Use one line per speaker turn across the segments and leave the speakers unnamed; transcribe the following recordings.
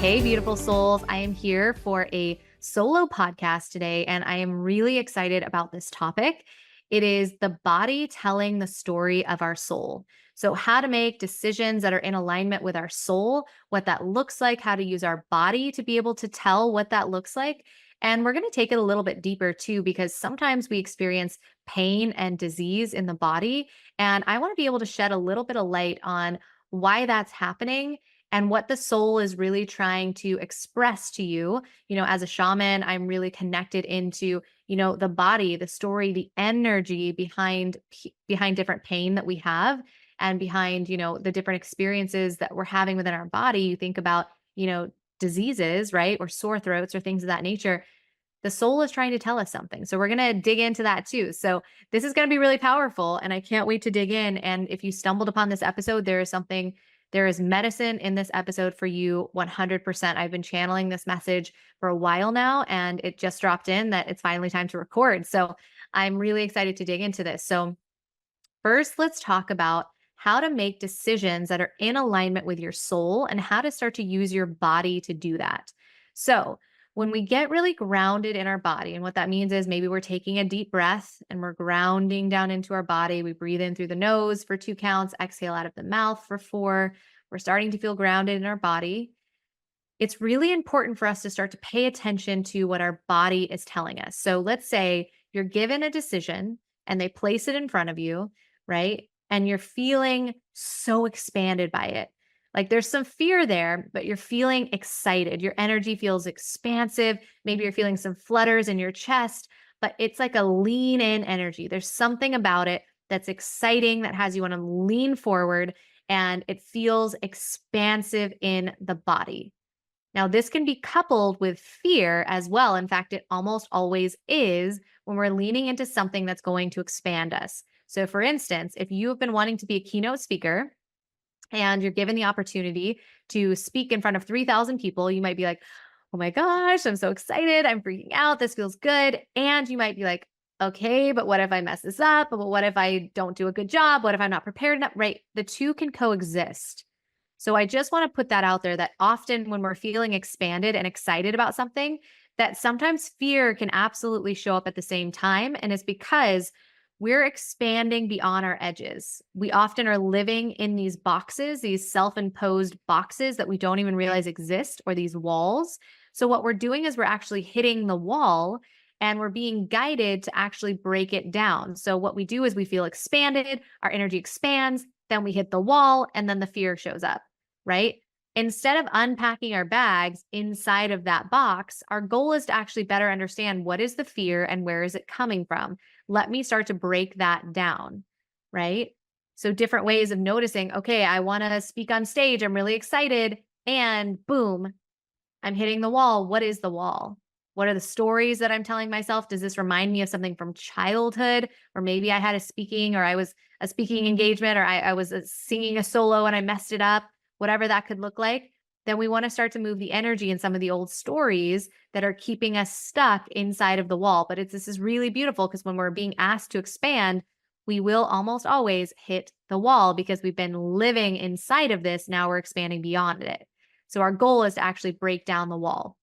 Hey, beautiful souls. I am here for a solo podcast today, and I am really excited about this topic. It is the body telling the story of our soul. So, how to make decisions that are in alignment with our soul, what that looks like, how to use our body to be able to tell what that looks like. And we're going to take it a little bit deeper too, because sometimes we experience pain and disease in the body. And I want to be able to shed a little bit of light on why that's happening and what the soul is really trying to express to you. As a shaman, I'm really connected into, the body, the story, the energy behind different pain that we have and behind, the different experiences that we're having within our body. You think about, diseases, right? Or sore throats or things of that nature. The soul is trying to tell us something. So we're going to dig into that too. So this is going to be really powerful and I can't wait to dig in. And if you stumbled upon this episode, there is medicine in this episode for you 100%. I've been channeling this message for a while now and it just dropped in that it's finally time to record. So I'm really excited to dig into this. So first, let's talk about how to make decisions that are in alignment with your soul and how to start to use your body to do that. So, when we get really grounded in our body, and what that means is maybe we're taking a deep breath and we're grounding down into our body. We breathe in through the nose for 2 counts, exhale out of the mouth for 4. We're starting to feel grounded in our body. It's really important for us to start to pay attention to what our body is telling us. So let's say you're given a decision and they place it in front of you, right? And you're feeling so expanded by it. Like there's some fear there, but you're feeling excited. Your energy feels expansive. Maybe you're feeling some flutters in your chest, but it's like a lean in energy. There's something about it that's exciting that has you want to lean forward and it feels expansive in the body. Now, this can be coupled with fear as well. In fact, it almost always is when we're leaning into something that's going to expand us. So, for instance, if you have been wanting to be a keynote speaker and you're given the opportunity to speak in front of 3,000 people, you might be like, oh my gosh, I'm so excited. I'm freaking out. This feels good. And you might be like, okay, but what if I mess this up? But what if I don't do a good job? What if I'm not prepared enough? Right? The two can coexist. So I just want to put that out there that often when we're feeling expanded and excited about something, that sometimes fear can absolutely show up at the same time. And it's because we're expanding beyond our edges. We often are living in these boxes, these self-imposed boxes that we don't even realize exist, or these walls. So what we're doing is we're actually hitting the wall and we're being guided to actually break it down. So what we do is we feel expanded, our energy expands, then we hit the wall, and then the fear shows up, right? Instead of unpacking our bags inside of that box, our goal is to actually better understand what is the fear and where is it coming from. Let me start to break that down, right? So different ways of noticing, okay, I want to speak on stage. I'm really excited. And boom, I'm hitting the wall. What is the wall? What are the stories that I'm telling myself? Does this remind me of something from childhood? Or maybe I had I was a speaking engagement, or I was singing a solo and I messed it up, whatever that could look like. Then we want to start to move the energy in some of the old stories that are keeping us stuck inside of the wall. But this is really beautiful because when we're being asked to expand, we will almost always hit the wall because we've been living inside of this. Now we're expanding beyond it. So our goal is to actually break down the wall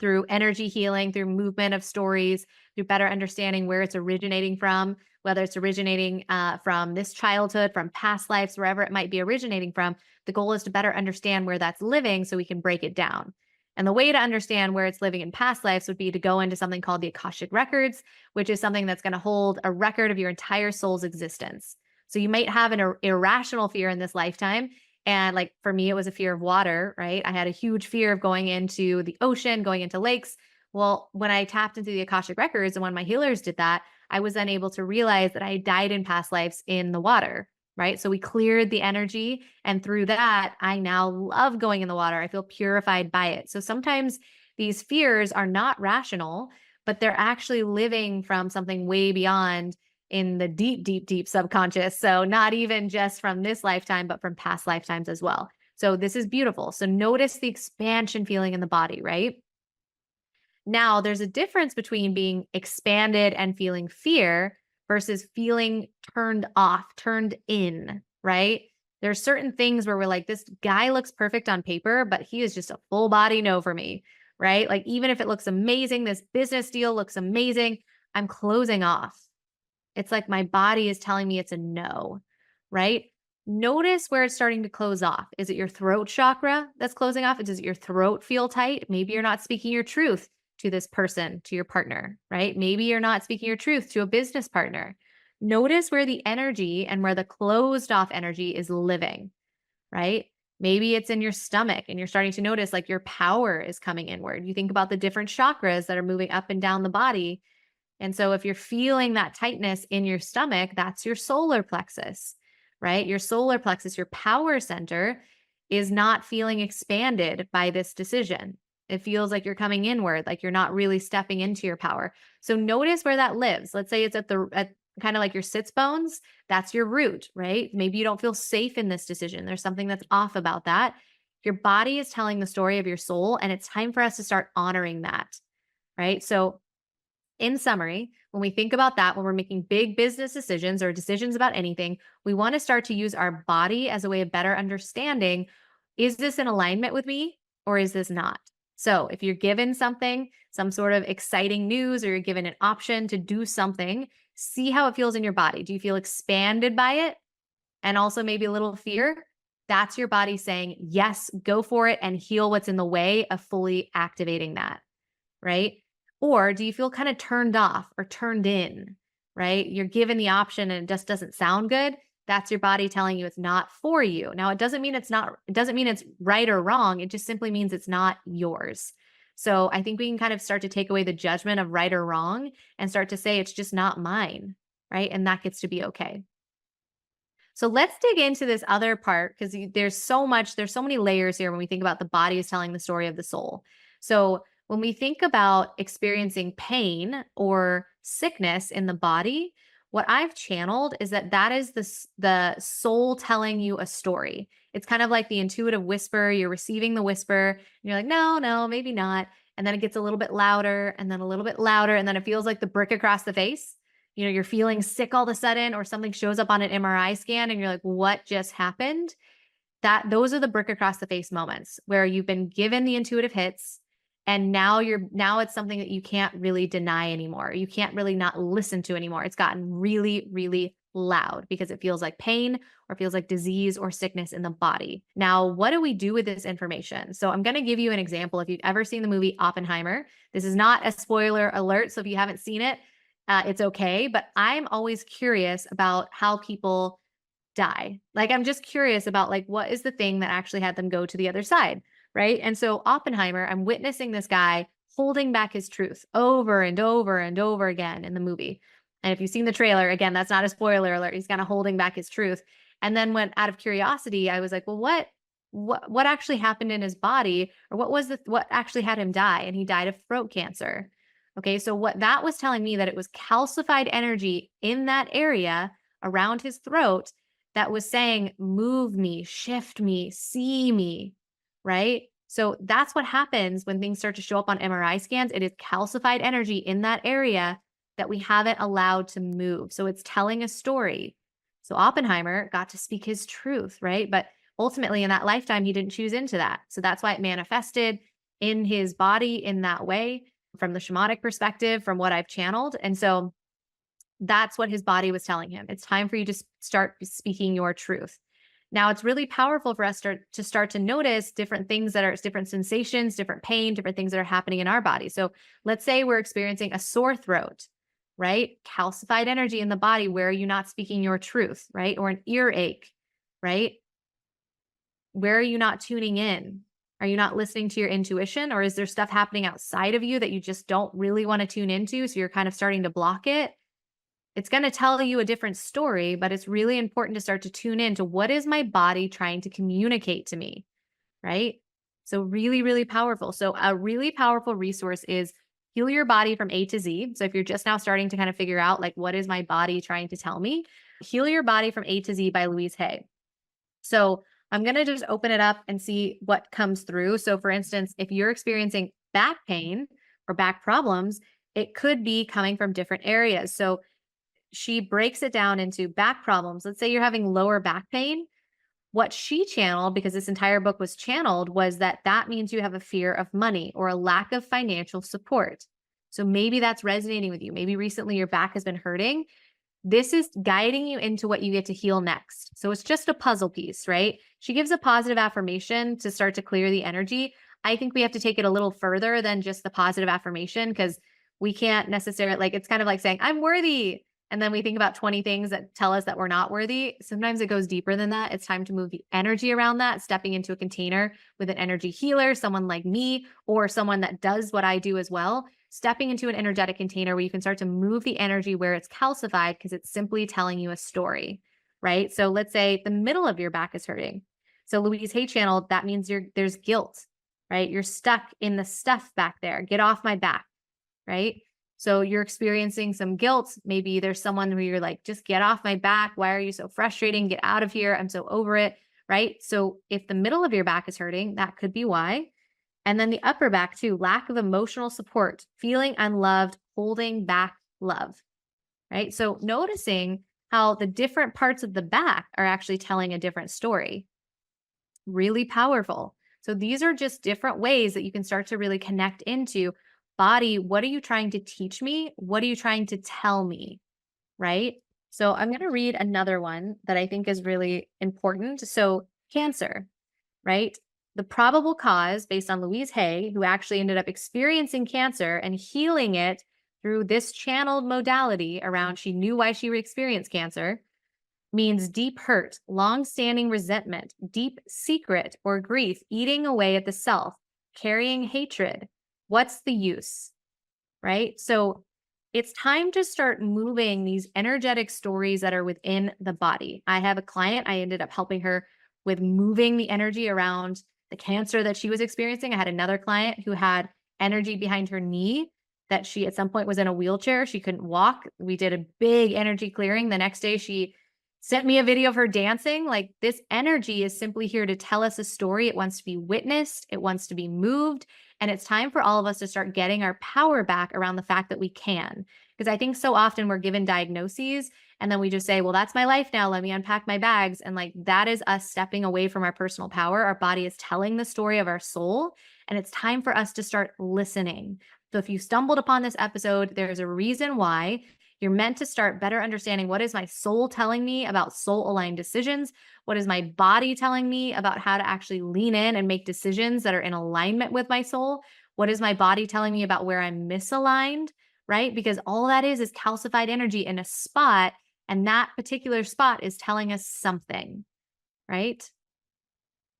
through energy healing, through movement of stories, through better understanding where it's originating from, whether it's originating from this childhood, from past lives, wherever it might be originating from. The goal is to better understand where that's living so we can break it down. And the way to understand where it's living in past lives would be to go into something called the Akashic records, which is something that's going to hold a record of your entire soul's existence. So you might have an irrational fear in this lifetime. And like for me, it was a fear of water, right? I had a huge fear of going into the ocean, going into lakes. Well, when I tapped into the Akashic records and when my healers did that, I was then able to realize that I died in past lives in the water, right? So we cleared the energy. And through that, I now love going in the water. I feel purified by it. So sometimes these fears are not rational, but they're actually living from something way beyond in the deep, deep, deep subconscious. So not even just from this lifetime, but from past lifetimes as well. So this is beautiful. So notice the expansion feeling in the body, right? Now, there's a difference between being expanded and feeling fear versus feeling turned off, turned in, right? There's certain things where we're like, this guy looks perfect on paper, but he is just a full body no for me, right? Like, even if it looks amazing, this business deal looks amazing, I'm closing off. It's like my body is telling me it's a no, right? Notice where it's starting to close off. Is it your throat chakra that's closing off? Does your throat feel tight? Maybe you're not speaking your truth to this person, to your partner, right? Maybe you're not speaking your truth to a business partner. Notice where the energy and where the closed off energy is living, right? Maybe it's in your stomach and you're starting to notice like your power is coming inward. You think about the different chakras that are moving up and down the body. And so if you're feeling that tightness in your stomach, that's your solar plexus, right? Your solar plexus, your power center, is not feeling expanded by this decision. It feels like you're coming inward, like you're not really stepping into your power. So notice where that lives. Let's say it's at kind of like your sits bones. That's your root, right? Maybe you don't feel safe in this decision. There's something that's off about that. Your body is telling the story of your soul, and it's time for us to start honoring that, right? So in summary, when we think about that, when we're making big business decisions or decisions about anything, we want to start to use our body as a way of better understanding, is this in alignment with me or is this not? So if you're given something, some sort of exciting news, or you're given an option to do something, see how it feels in your body. Do you feel expanded by it? And also maybe a little fear? That's your body saying, yes, go for it and heal what's in the way of fully activating that, right? Or do you feel kind of turned off or turned in, right? You're given the option and it just doesn't sound good. That's your body telling you it's not for you. Now, it doesn't mean it's right or wrong. It just simply means it's not yours. So I think we can kind of start to take away the judgment of right or wrong and start to say it's just not mine, right? And that gets to be okay. So let's dig into this other part, because there's so many layers here when we think about the body is telling the story of the soul. So when we think about experiencing pain or sickness in the body, what I've channeled is that is the soul telling you a story. It's kind of like the intuitive whisper. You're receiving the whisper, and you're like, no, no, maybe not. And then it gets a little bit louder, and then a little bit louder, and then it feels like the brick across the face. You're feeling sick all of a sudden, or something shows up on an MRI scan and you're like, what just happened? Those are the brick across the face moments where you've been given the intuitive hits, and now it's something that you can't really deny anymore. You can't really not listen to anymore. It's gotten really, really loud because it feels like pain or feels like disease or sickness in the body. Now, what do we do with this information? So I'm going to give you an example. If you've ever seen the movie Oppenheimer, this is not a spoiler alert. So if you haven't seen it, it's okay. But I'm always curious about how people die. Like, I'm just curious about like, what is the thing that actually had them go to the other side, right? And so Oppenheimer, I'm witnessing this guy holding back his truth over and over and over again in the movie. And if you've seen the trailer, again, that's not a spoiler alert. He's kind of holding back his truth. And then when out of curiosity, I was like, well, what actually happened in his body, or what actually had him die? And he died of throat cancer. Okay, so what that was telling me, that it was calcified energy in that area around his throat that was saying, move me, shift me, see me, right? So that's what happens when things start to show up on MRI scans. It is calcified energy in that area that we haven't allowed to move. So it's telling a story. So Oppenheimer got to speak his truth, right? But ultimately in that lifetime, he didn't choose into that. So that's why it manifested in his body in that way, from the shamanic perspective, from what I've channeled. And so that's what his body was telling him. It's time for you to start speaking your truth. Now, it's really powerful for us to start to notice different things that are different sensations, different pain, different things that are happening in our body. So let's say we're experiencing a sore throat, right? Calcified energy in the body. Where are you not speaking your truth, right? Or an earache, right? Where are you not tuning in? Are you not listening to your intuition? Or is there stuff happening outside of you that you just don't really want to tune into? So you're kind of starting to block it. It's going to tell you a different story, but it's really important to start to tune in to, what is my body trying to communicate to me, right? So really, really powerful. So a really powerful resource is Heal Your Body from A to Z. So if you're just now starting to kind of figure out, like, what is my body trying to tell me? Heal Your Body from A to Z by Louise Hay. So I'm going to just open it up and see what comes through. So for instance, if you're experiencing back pain or back problems, it could be coming from different areas. So she breaks it down into back problems. Let's say you're having lower back pain. What she channeled, because this entire book was channeled, was that that means you have a fear of money or a lack of financial support. So maybe that's resonating with you. Maybe recently your back has been hurting. This is guiding you into what you get to heal next. So it's just a puzzle piece, right? She gives a positive affirmation to start to clear the energy. I think we have to take it a little further than just the positive affirmation, because we can't necessarily, like, it's kind of like saying, I'm worthy. And then we think about 20 things that tell us that we're not worthy. Sometimes it goes deeper than that. It's time to move the energy around that, stepping into a container with an energy healer, someone like me, or someone that does what I do as well, stepping into an energetic container where you can start to move the energy where it's calcified because it's simply telling you a story, right? So let's say the middle of your back is hurting. So Louise Hay channel, that means there's guilt, right? You're stuck in the stuff back there. Get off my back, right? So you're experiencing some guilt. Maybe there's someone where you're like, just get off my back. Why are you so frustrating? Get out of here. I'm so over it, right? So if the middle of your back is hurting, that could be why. And then the upper back too, lack of emotional support, feeling unloved, holding back love, right? So noticing how the different parts of the back are actually telling a different story. Really powerful. So these are just different ways that you can start to really connect into body. What are you trying to teach me? What are you trying to tell me? Right? So I'm going to read another one that I think is really important. So cancer, right? The probable cause, based on Louise Hay, who actually ended up experiencing cancer and healing it through this channeled modality around she knew why she experienced cancer, means deep hurt, long-standing resentment, deep secret or grief eating away at the self, carrying hatred. What's the use? Right? So it's time to start moving these energetic stories that are within the body. I have a client, I ended up helping her with moving the energy around the cancer that she was experiencing. I had another client who had energy behind her knee that she at some point was in a wheelchair. She couldn't walk. We did a big energy clearing. The next day, she sent me a video of her dancing. Like, this energy is simply here to tell us a story. It wants to be witnessed, it wants to be moved. And it's time for all of us to start getting our power back around the fact that we can. Because I think so often we're given diagnoses and then we just say, well, that's my life now. Let me unpack my bags. And like, that is us stepping away from our personal power. Our body is telling the story of our soul. And it's time for us to start listening. So if you stumbled upon this episode, there's a reason why. You're meant to start better understanding, what is my soul telling me about soul aligned decisions? What is my body telling me about how to actually lean in and make decisions that are in alignment with my soul? What is my body telling me about where I'm misaligned, right? Because all that is calcified energy in a spot, and that particular spot is telling us something, right?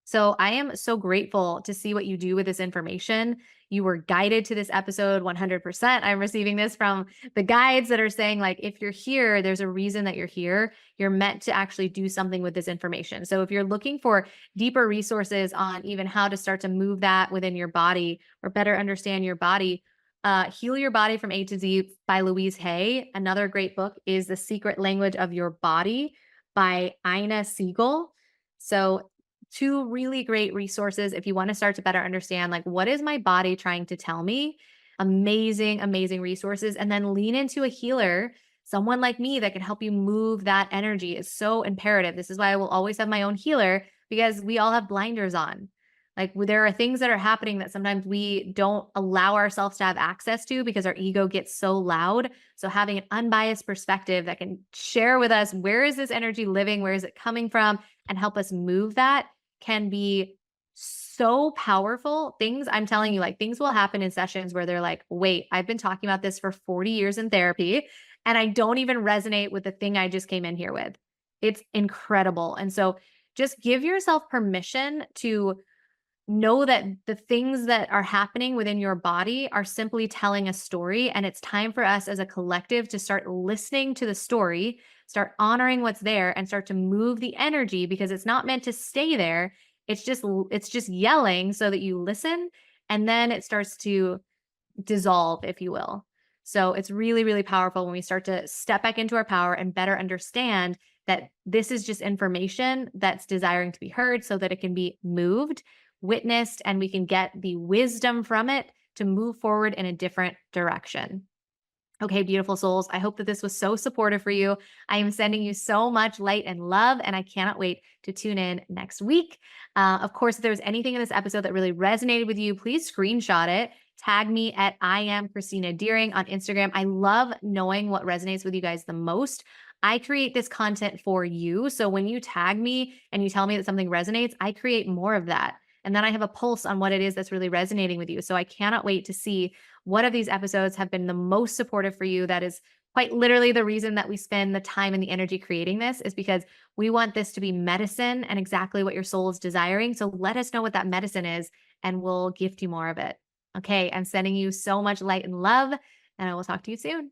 So I am so grateful to see what you do with this information. You were guided to this episode 100%. I'm receiving this from the guides that are saying, like, if you're here, there's a reason that you're here. You're meant to actually do something with this information. So if you're looking for deeper resources on even how to start to move that within your body or better understand your body, Heal Your Body from A to Z by Louise Hay. Another great book is The Secret Language of Your Body by Ina Siegel. So two really great resources if you want to start to better understand, like, what is my body trying to tell me? Amazing, amazing resources. And then lean into a healer, someone like me that can help you move that energy is so imperative. This is why I will always have my own healer, because we all have blinders on. Like, there are things that are happening that sometimes we don't allow ourselves to have access to because our ego gets so loud. So having an unbiased perspective that can share with us, where is this energy living? Where is it coming from? And help us move that can be so powerful. Things, I'm telling you, like, things will happen in sessions where they're like, wait, I've been talking about this for 40 years in therapy and I don't even resonate with the thing I just came in here with. It's incredible. And so just give yourself permission to know that the things that are happening within your body are simply telling a story. And it's time for us as a collective to start listening to the story, start honoring what's there, and start to move the energy, because it's not meant to stay there. It's just yelling so that you listen, and then it starts to dissolve, if you will. So it's really, really powerful when we start to step back into our power and better understand that this is just information that's desiring to be heard so that it can be moved, witnessed, and we can get the wisdom from it to move forward in a different direction. Okay, beautiful souls. I hope that this was so supportive for you. I am sending you so much light and love, and I cannot wait to tune in next week. Of course, if there's anything in this episode that really resonated with you, please screenshot it. Tag me at I am Christina Deering on Instagram. I love knowing what resonates with you guys the most. I create this content for you. So when you tag me and you tell me that something resonates, I create more of that. And then I have a pulse on what it is that's really resonating with you. So I cannot wait to see what of these episodes have been the most supportive for you. That is quite literally the reason that we spend the time and the energy creating this, is because we want this to be medicine and exactly what your soul is desiring. So let us know what that medicine is and we'll gift you more of it. Okay, I'm sending you so much light and love, and I will talk to you soon.